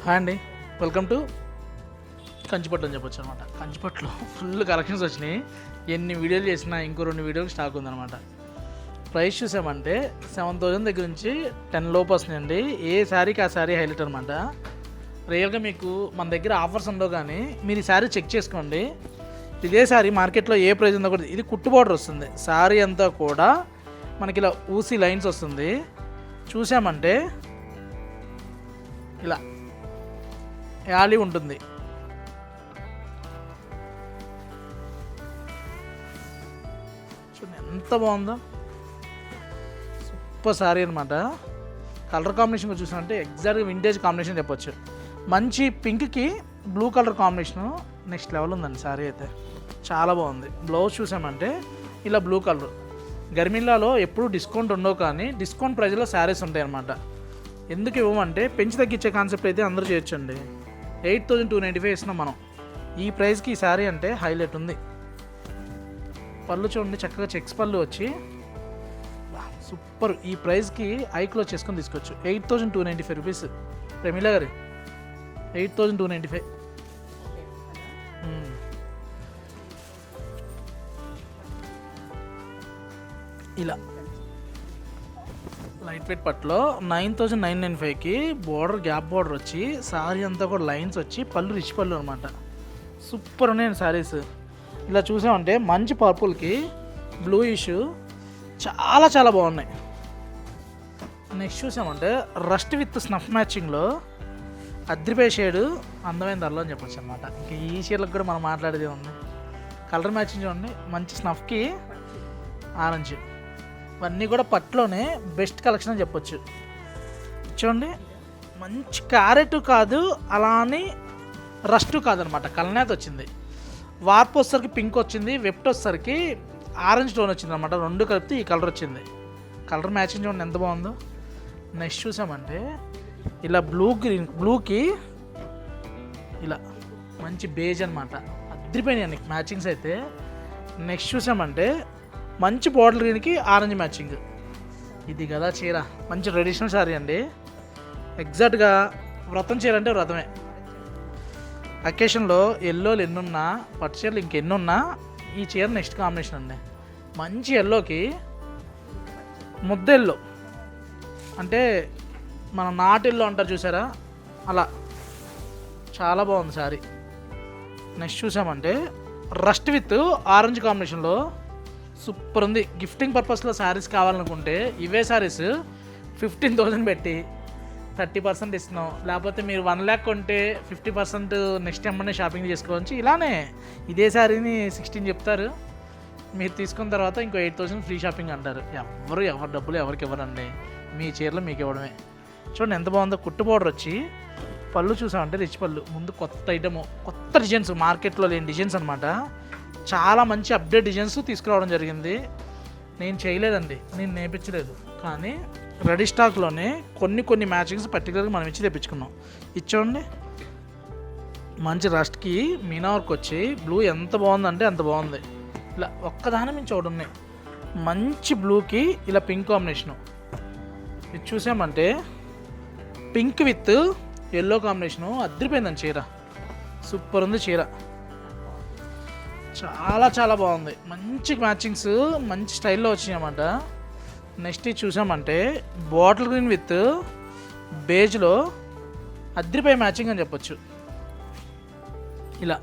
Hi అండి, welcome to కంచిపట్టు అని చెప్పొచ్చు అనమాట. కంచిపట్టులో ఫుల్ కలెక్షన్స్ వచ్చినాయి. ఎన్ని వీడియోలు చేసినా ఇంకో 2 వీడియోలు స్టాక్ ఉందన్నమాట. ప్రైస్ చూసామంటే 7,000 దగ్గర నుంచి 10 లోపు వస్తున్నాయండి. ఏ శారీకి ఆ శారీ హైలైట్ అనమాట. రియల్గా మీకు మన దగ్గర ఆఫర్స్ ఉండవు, కానీ మీరు ఈ శారీ చెక్ చేసుకోండి. ఇదే శారీ మార్కెట్లో ఏ ప్రైస్ ఉందో కూడా, ఇది కుట్టు బార్డర్ వస్తుంది. శారీ అంతా కూడా మనకి ఇలా ఊసి లైన్స్ వస్తుంది. చూసామంటే ఇలా యాలీ ఉంటుంది. చూడండి ఎంత బాగుందో, సూపర్ శారీ అనమాట. కలర్ కాంబినేషన్ చూసామంటే ఎగ్జాక్ట్గా వింటేజ్ కాంబినేషన్ చెప్పొచ్చు. మంచి పింక్కి blue colour combination next level ఉందండి. శారీ అయితే చాలా బాగుంది. బ్లౌజ్ చూసామంటే ఇలా బ్లూ కలర్. గర్మిల్లాలో ఎప్పుడు డిస్కౌంట్ ఉండవు, కానీ డిస్కౌంట్ ప్రైస్లో శారీస్ ఉంటాయి అన్నమాట. ఎందుకు ఇవ్వమంటే పెంచి తగ్గించే కాన్సెప్ట్ అయితే అందరూ చేయొచ్చండి. 8,295 ఇస్తున్నాం మనం. ఈ ప్రైస్కి ఈ శారీ అంటే హైలైట్ ఉంది. పళ్ళు చూడండి, చక్కగా చెక్స్ పళ్ళు వచ్చి సూపర్. ఈ ప్రైస్కి ఐక్లో చేసుకొని తీసుకోవచ్చు. 8,295 రూపీస్. ప్రమీలా గారు 8,295. ఇలా లైట్ వెయిట్ పట్టులో 9,995కి బోర్డర్ గ్యాప్ బోర్డర్ వచ్చి శారీ అంతా కూడా లైన్స్ వచ్చి పళ్ళు రిచ్ పళ్ళు అనమాట. సూపర్ ఉన్నాయండి శారీస్. ఇలా చూసామంటే మంచి పర్పుల్కి బ్లూ ఇష్యూ చాలా చాలా బాగున్నాయి. నెక్స్ట్ చూసామంటే రస్ట్ విత్ స్నఫ్ మ్యాచింగ్లో అద్రిపై షేడు అందమైన ధరలో అని చెప్పొచ్చు అనమాట. ఇంకా ఈ షేడ్లకు కూడా మనం మాట్లాడేది ఉంది. కలర్ మ్యాచింగ్ చూడండి, మంచి స్నఫ్కి ఆరెంజ్. ఇవన్నీ కూడా పట్టులోనే బెస్ట్ కలెక్షన్ అని చెప్పొచ్చు. చూడండి, మంచి క్యారెట్ కాదు, అలా అని రస్ట్ కాదనమాట. కలనేత వచ్చింది. వార్పు వచ్చేసరికి పింక్ వచ్చింది, వెప్ట్ వచ్చేసరికి ఆరెంజ్ టోన్ వచ్చింది అనమాట. 2 కలిపితే ఈ కలర్ వచ్చింది. కలర్ మ్యాచింగ్ చూడండి ఎంత బాగుందో. నెక్స్ట్ చూసామంటే ఇలా బ్లూకి ఇలా మంచి బేజ్ అనమాట. అద్దరిపోయినాయి మ్యాచింగ్స్ అయితే. నెక్స్ట్ చూసామంటే మంచి బాటిల్ గ్రీన్కి ఆరెంజ్ మ్యాచింగ్. ఇది కదా చీర, మంచి ట్రెడిషనల్ శారీ అండి. ఎగ్జాక్ట్గా వ్రతం చీర అంటే వ్రతమే. అకేషన్లో ఎల్లోలు ఎన్నున్నా, పట్టు చీరలు ఇంకెన్నున్నా ఈ చీర నెక్స్ట్ కాంబినేషన్ అండి. మంచి ఎల్లోకి ముద్ద ఎల్లో, అంటే మన నాటు ఎల్లో అంటారు చూసారా, అలా చాలా బాగుంది శారీ. నెక్స్ట్ చూసామంటే రస్ట్ విత్ ఆరెంజ్ కాంబినేషన్లో సూపర్ ఉంది. గిఫ్టింగ్ పర్పస్లో శారీస్ కావాలనుకుంటే ఇవే శారీస్ 15,000 పెట్టి 30% ఇస్తున్నాం. లేకపోతే మీరు 1 lakh కొంటే 50% నెక్స్ట్ ఎమ్మనే షాపింగ్ చేసుకోవచ్చు. ఇలానే ఇదే శారీని 16 చెప్తారు, మీరు తీసుకున్న తర్వాత ఇంకో 8,000 ఫ్రీ షాపింగ్ అంటారు. ఎవరి డబ్బులు ఎవరికి ఇవ్వరండి, మీ చీరలు మీకు ఇవ్వడమే. చూడండి ఎంత బాగుందో. కుట్టు పౌడర్ వచ్చి పళ్ళు చూసామంటే రిచ్ పళ్ళు. ముందు కొత్త ఐటము, కొత్త డిజైన్స్, మార్కెట్లో లేని డిజైన్స్ అనమాట. చాలా మంచి అప్డేట్ డిజైన్స్ తీసుకురావడం జరిగింది. నేను చేయలేదండి, నేను నేర్పించలేదు, కానీ రెడీ స్టాక్లోనే కొన్ని మ్యాచింగ్స్ పర్టికులర్గా మనం ఇచ్చి తెప్పించుకున్నాం. ఇచ్చోండి, మంచి రస్ట్కి మీనా వర్క్ వచ్చి బ్లూ ఎంత బాగుందంటే అంత బాగుంది. ఇలా ఒక్కదాని నుంచి ఒకటి ఉన్నాయి. మంచి బ్లూకి ఇలా పింక్ కాంబినేషను. ఇది చూసామంటే పింక్ విత్ ఎల్లో కాంబినేషను అద్దరిపోయిందండి చీర. సూపర్ ఉంది చీర, చాలా చాలా బాగుంది. మంచి మ్యాచింగ్స్ మంచి స్టైల్లో వచ్చినాయి అన్నమాట. నెక్స్ట్ ఇది చూసామంటే బాటిల్ గ్రీన్ విత్ బేజ్లో అద్దరిపోయే మ్యాచింగ్ అని చెప్పొచ్చు. ఇలా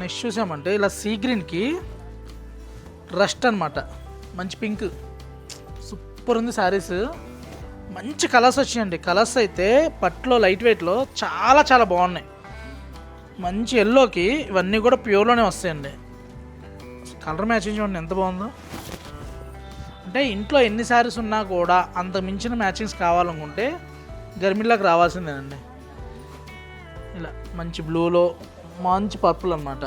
నెక్స్ట్ చూసామంటే ఇలా సీ గ్రీన్కి రస్ట్ అనమాట. మంచి పింక్, సూపర్ ఉంది శారీస్. మంచి కలర్స్ వచ్చాయండి. కలర్స్ అయితే పట్టులో లైట్ వెయిట్లో చాలా చాలా బాగున్నాయి. మంచి ఎల్లోకి ఇవన్నీ కూడా ప్యూర్లోనే వస్తాయండి. కలర్ మ్యాచింగ్ చూడండి ఎంత బాగుందో. అంటే ఇంట్లో ఎన్ని శారీస్ ఉన్నా కూడా అంత మించిన మ్యాచింగ్స్ కావాలనుకుంటే గర్మిల్లాకి రావాల్సిందేనండి. ఇలా మంచి బ్లూలో మంచి పర్పుల్ అనమాట.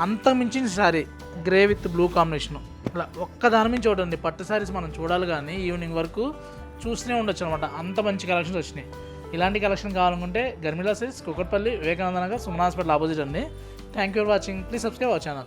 అంత మించిన sari grey with blue combination. ఇలా ఒక్కదాని నుంచి చూడండి. పట్టు శారీస్ మనం చూడాలి, కానీ ఈవినింగ్ వరకు చూస్తూనే ఉండొచ్చు అనమాట. అంత మంచి కలెక్షన్స్ వచ్చినాయి. ఇలాంటి కలెక్షన్ కావాలనుకుంటే గర్మిల్లా silks, Kukatpally, Vivekananda Nagar, Suman hospital opposite అండి. Thank you for watching. Please subscribe our channel.